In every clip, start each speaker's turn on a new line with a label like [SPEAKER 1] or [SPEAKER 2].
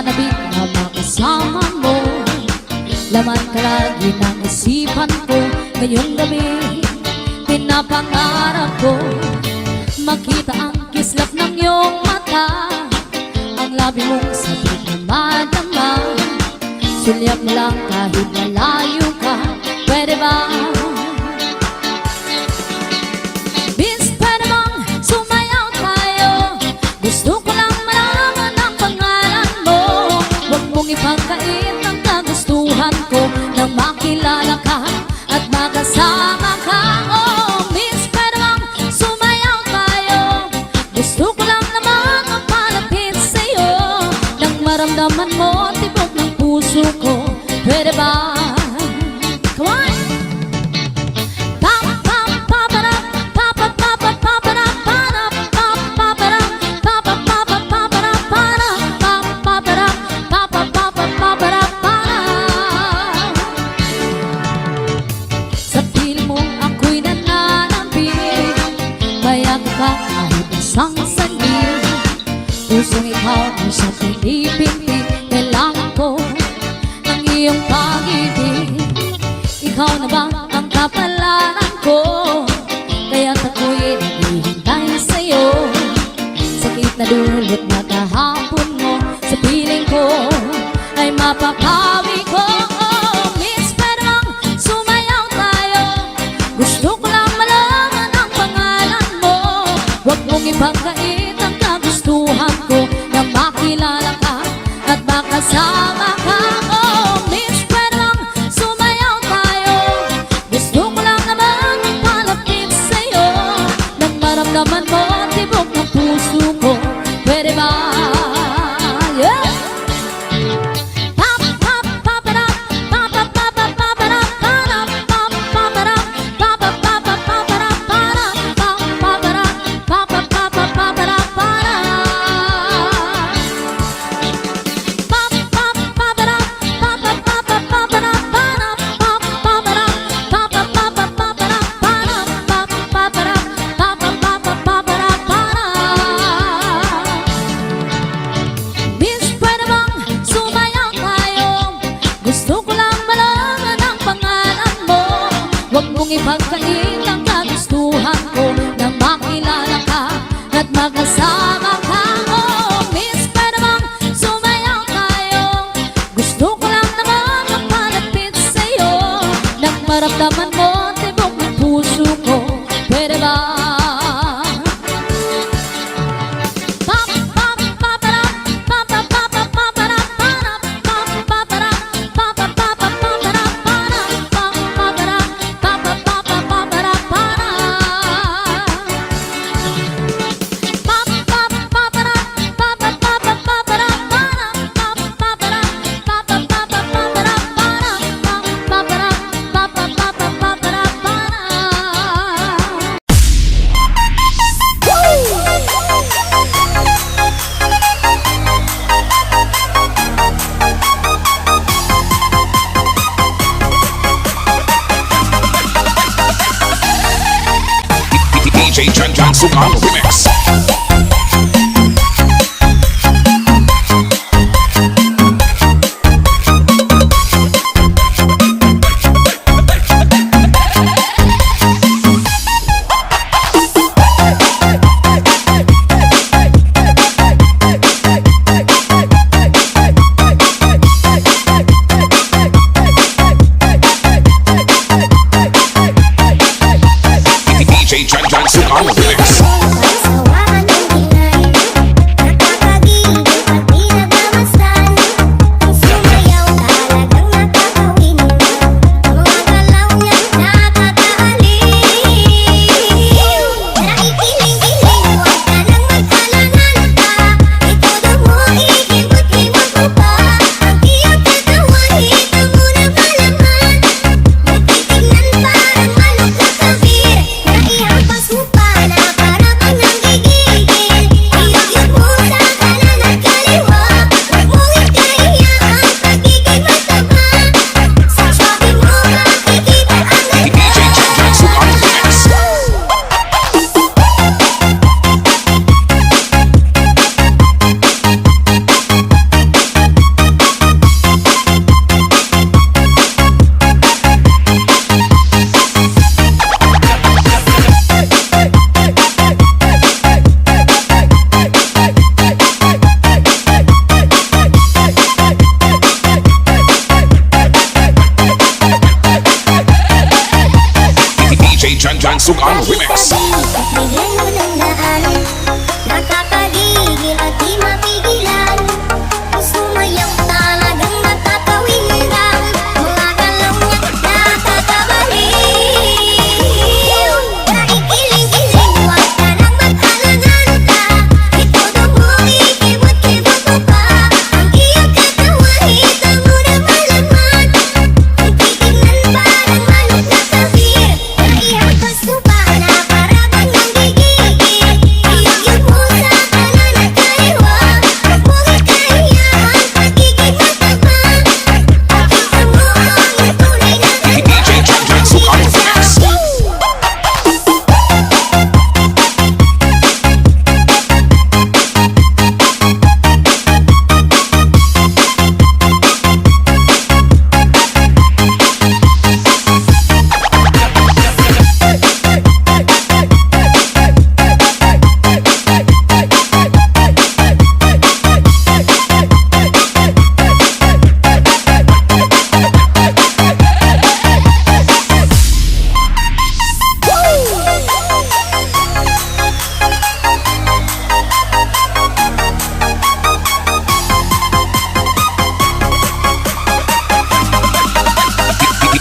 [SPEAKER 1] nananabik na makasama mo. Laman ka lagi ng isipan ko. Ngayong gabi, pinapangarap ko makita ang kislap ng iyong mata, ang labi mong sabik na madama. Sulyap mo lang kahit malayo ka, pwede ba? Bis, pwede bang sumayaw tayo? Gusto ko lang malaman ang pangalan mo. Huwag mong ipagkait ang kagustuhan ko nang makilala ka at makasama ka. Oh, miss, pwede bang sumayaw tayo? Gusto ko lang naman mapalapit sa'yo nang maramdaman mo tibok ng puso ko. Pwede ba? Come on! Isang sanib, pusong ikaw ang sa pinipinti. Kailangan ko ng iyong pag-ibig. Ikaw na ba ang kapalaran ko? Kaya't ako'y naghihintay sa'yo. Sakit na dulot na kahapon mo, sa piling ko ay mapapawi ko. Oh, miss, pwede bang sumayaw tayo? Gusto ko lang malaman ang pangalan mo. Huwag mong ipagkait ang kagustuhan ko nang makilala ka at makasama ka. Oh, miss, pwede bang sumayaw tayo? Gusto ko lang naman magpalapit sa'yo nang maramdaman mo tibok ng puso ko. Pwede ba? Yeah! Ipagkait ang kagustuhan ko nang makilala ka at makasama ka. Oh, miss, pwede bang sumayaw tayo? Gusto ko lang naman magpalapit sa'yo nang maramdaman mo tibok ng puso ko. Pwede ba?
[SPEAKER 2] DJ Jan Sumang Remix. DJ Jan Sumang Remix. Sugang Remix.
[SPEAKER 3] Nakakagigil at di mapigilan. Sumayaw talagang natatawin lang. Mga galaw niya nakakabaliw. Naikiling-kiling, huwag ka nang mag-alaganta. Ito daw mo ikibot-kibot mo pa. Ang iyong katawan, hita mo na malaman. Ang titignan parang manok na kabir. Ang iyong pasupa na para bang nanggigigil. Iyong mo sa kanan at kaliwa. Huwag mo ikahiyaan, pagiging matabang. Pakita mo ang tunay na
[SPEAKER 2] DJ Janjan Sugang Remix.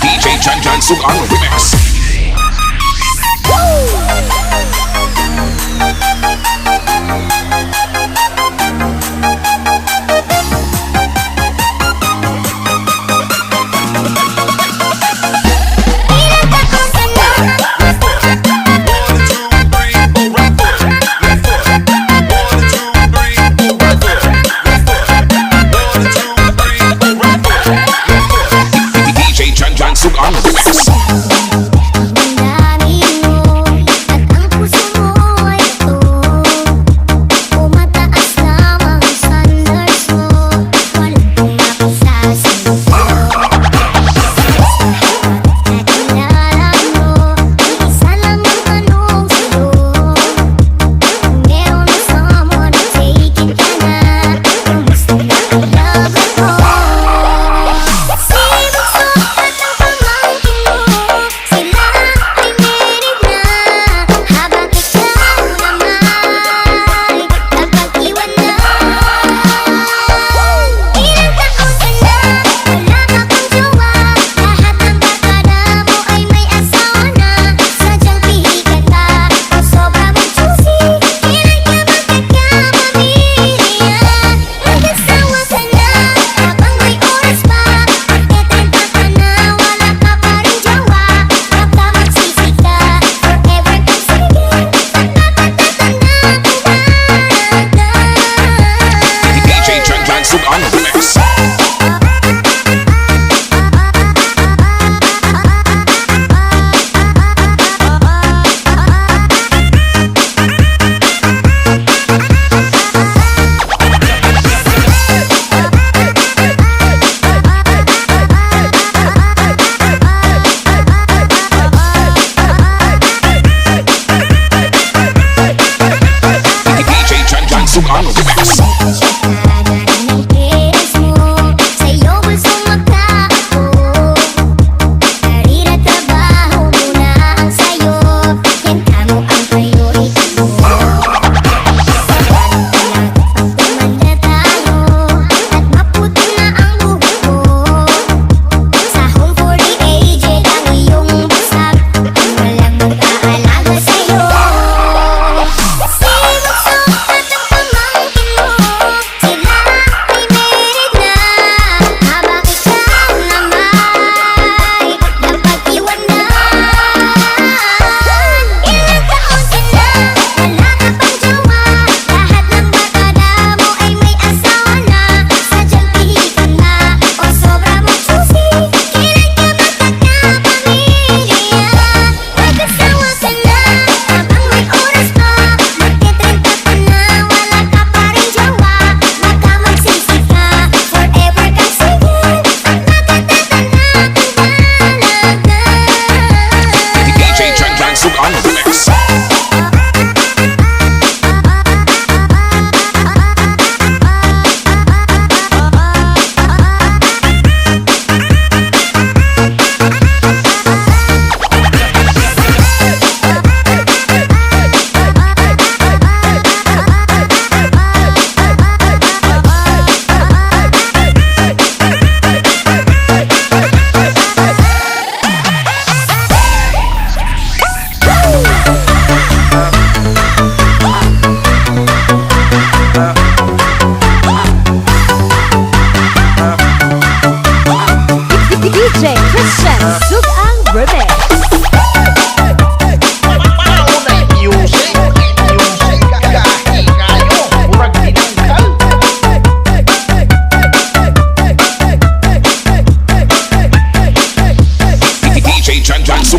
[SPEAKER 2] DJ Janjan Sugang Remix. DJ Janjan Sugang Remix.
[SPEAKER 3] Ang dami mo at ang puso mo ay ito. Umataas lamang ang standards mo. Walang mapasasabi ko. Nakilala mo, isa lang ang tanong sa'yo. Kung meron na someone, taken ka na. Kumusta na ang laban mo? Kasi bukso at ang pamangkin mo.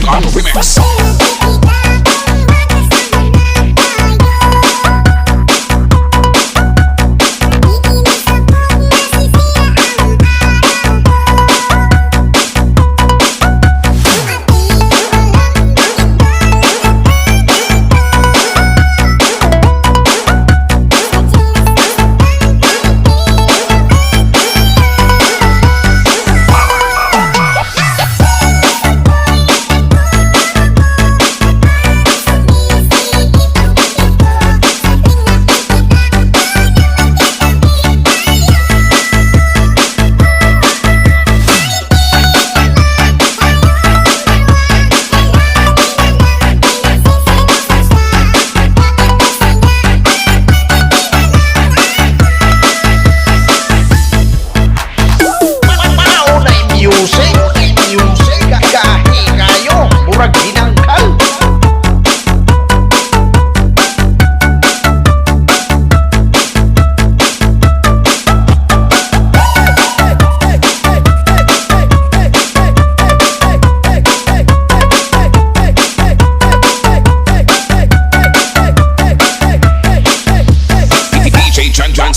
[SPEAKER 2] Sugang Remix.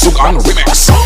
[SPEAKER 2] Sugang Remix.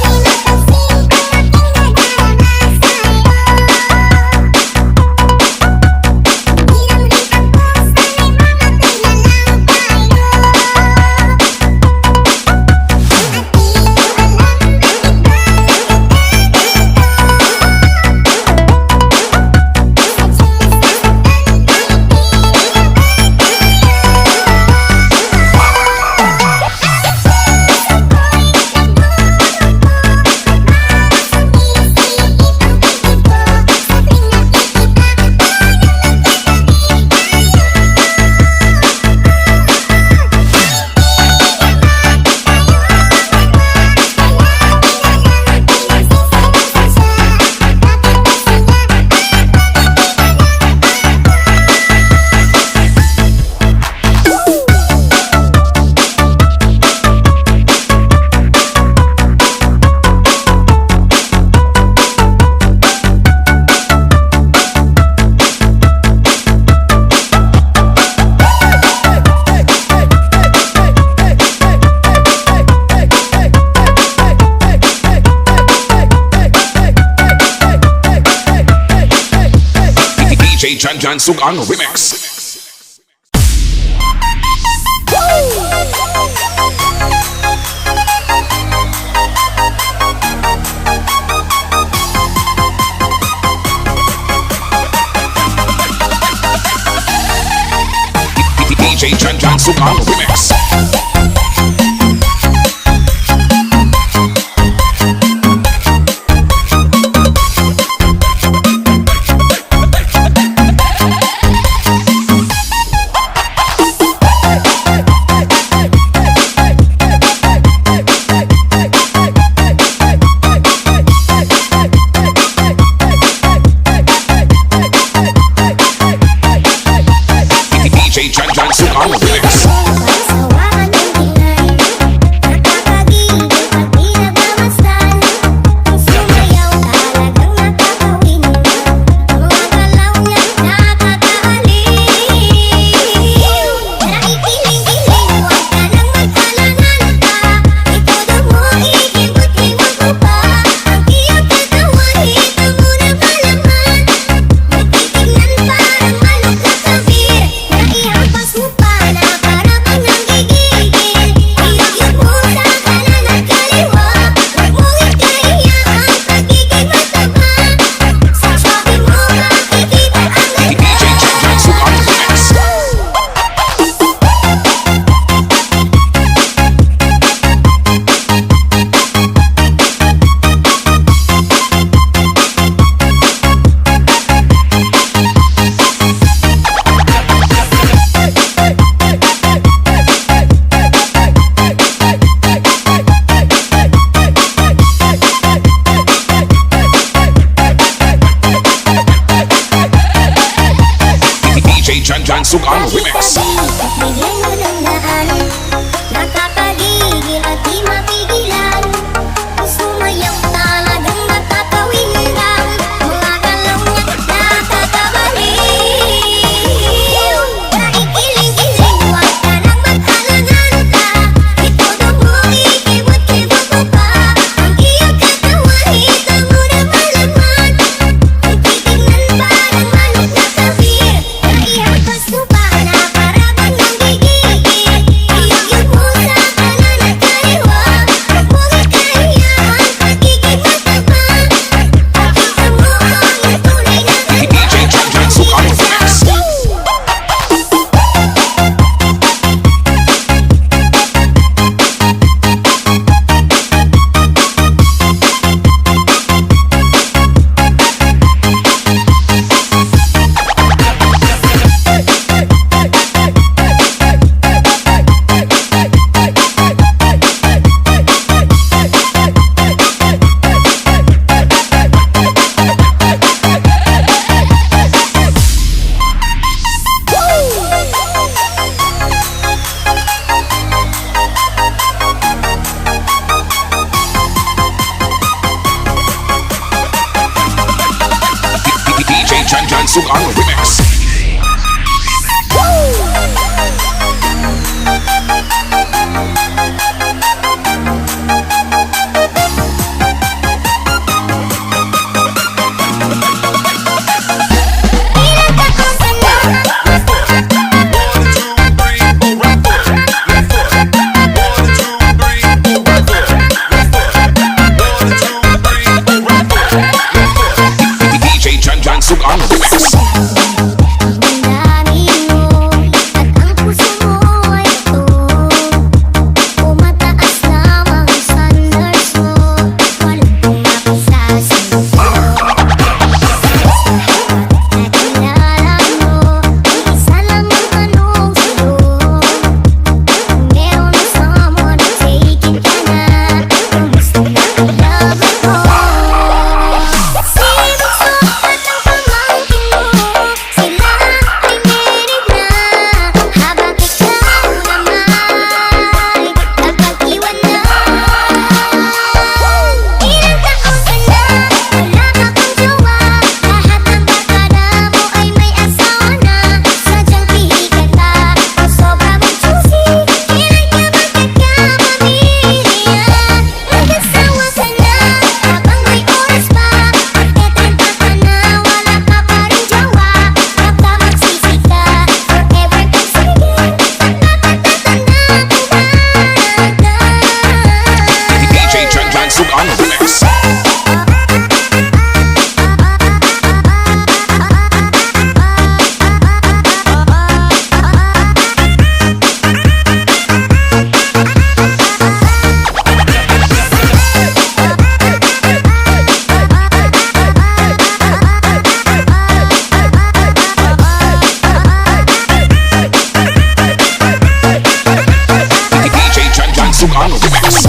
[SPEAKER 2] DJ Janjan Sugang Remix. DJ Janjan Sugang Remix. DJ Janjan Sugang Remix. Janjan Sugang Remix.
[SPEAKER 3] Nakakagigil at di mapigilan. Sumayaw talagang nakakawin lang. Mga galaw niya nakakabalik.
[SPEAKER 2] Sugang Remix. DJ Jan Jan Sugang Remix. Sugang Remix. DJ Jan Jan Sugang Remix.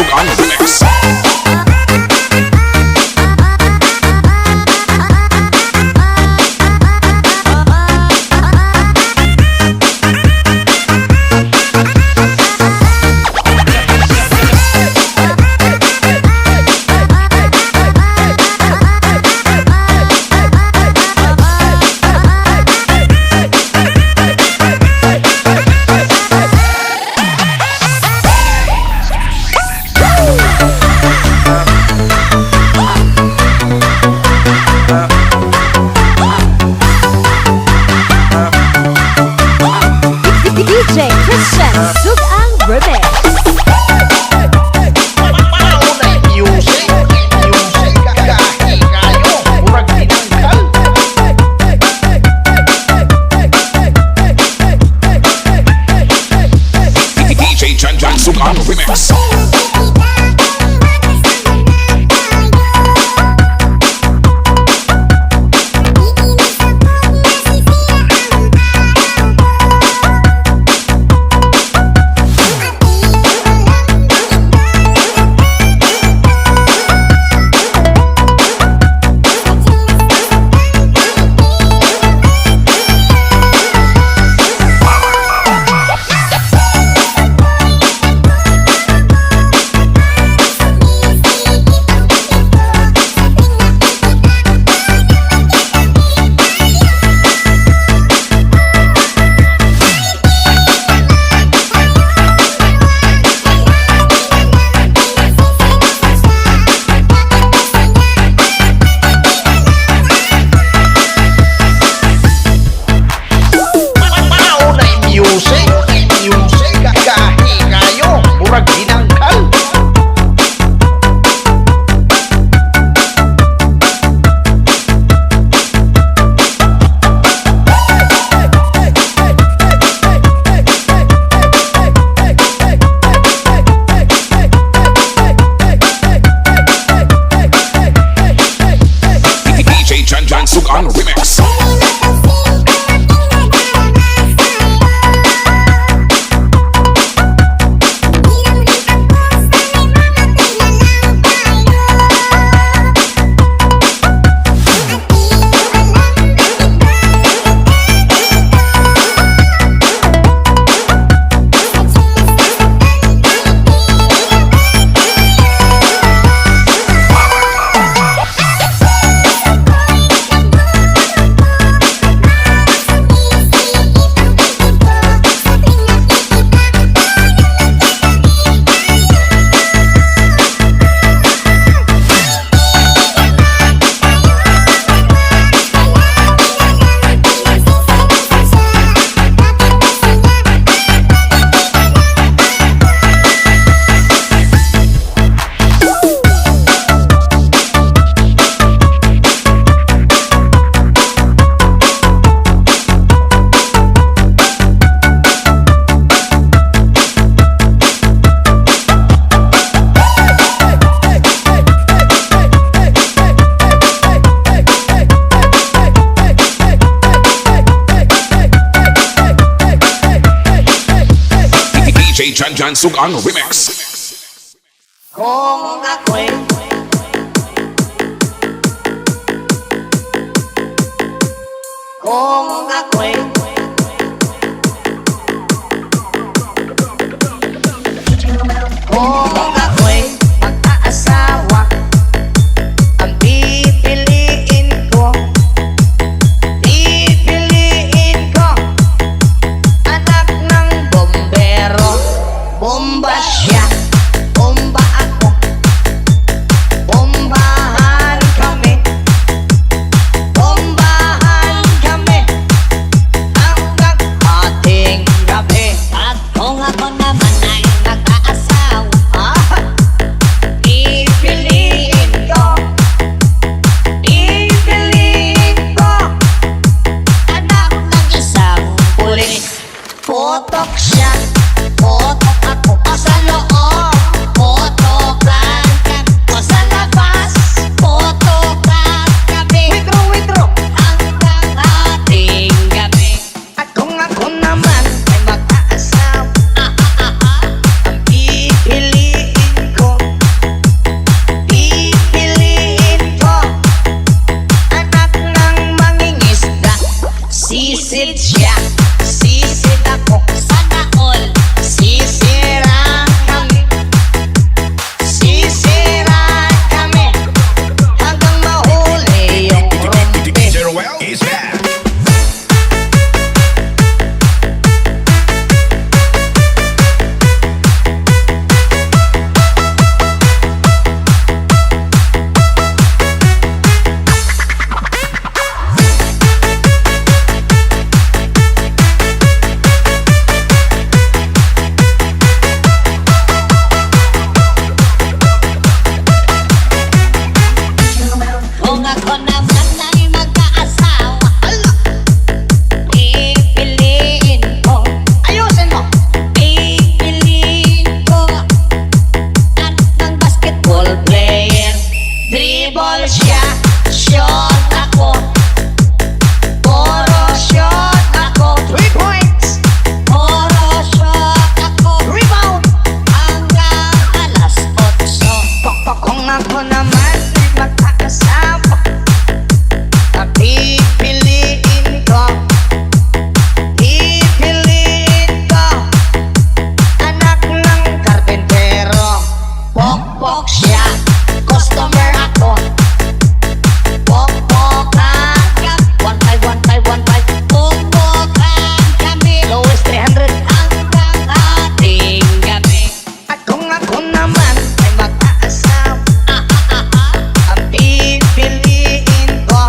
[SPEAKER 2] Sugang Remix.
[SPEAKER 4] DJ Christian Sugang Remix.
[SPEAKER 2] DJ Jan Jan Sugang Remix. DJ Jan Jan Sugang Remix.
[SPEAKER 5] Kung ako'y Kung ako'y Kung ako'y mag-aasawa, ang pipiliin ko anak ng bombero. Bomba siya, bomba ako, bombahan kami hanggang ating gabi. At kung ako naman ay mag-aasawa, pipiliin ko anak ng isang pulis. Potok siya, potok ako, o sa loob, potokan kami, o sa labas, potokan kami. Witro, hanggang ating gabi. At kung ako naman ay mag-aasawa, ang pipiliin ko anak ng mangingisda. Sisid siya, sisid ako, sana all sisira kami hanggang mahuli yung rumpi.
[SPEAKER 2] DJ Roel is back.
[SPEAKER 5] Kung ako naman ay mag-aasawa, pipiliin ko, ayusin mo, pipiliin ko at ng basketball player. Dribble siya, shot ako, puro shot ako, 3 points, puro shot ako, rebound, hanggang alas 8. Kung ako naman ay mag-aasawa, ang pipiliin ko anak ng karpentero. Pokpok siya, customer ako, pokpokan kami, 1-5, pokpokan kami, lowest 300 hanggang ating gabi. At kung ako naman ay mag-aasawa, ang pipiliin ko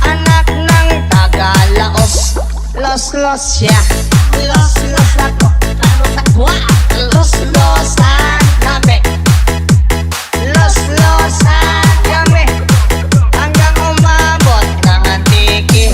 [SPEAKER 5] anak ng Tagalaos. Los siya, los ako, los-losan kami, hanggang umabot ng antiki.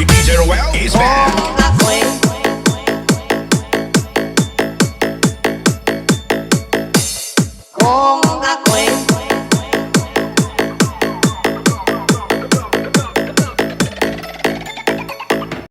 [SPEAKER 2] DJ Roel is back.
[SPEAKER 5] Kung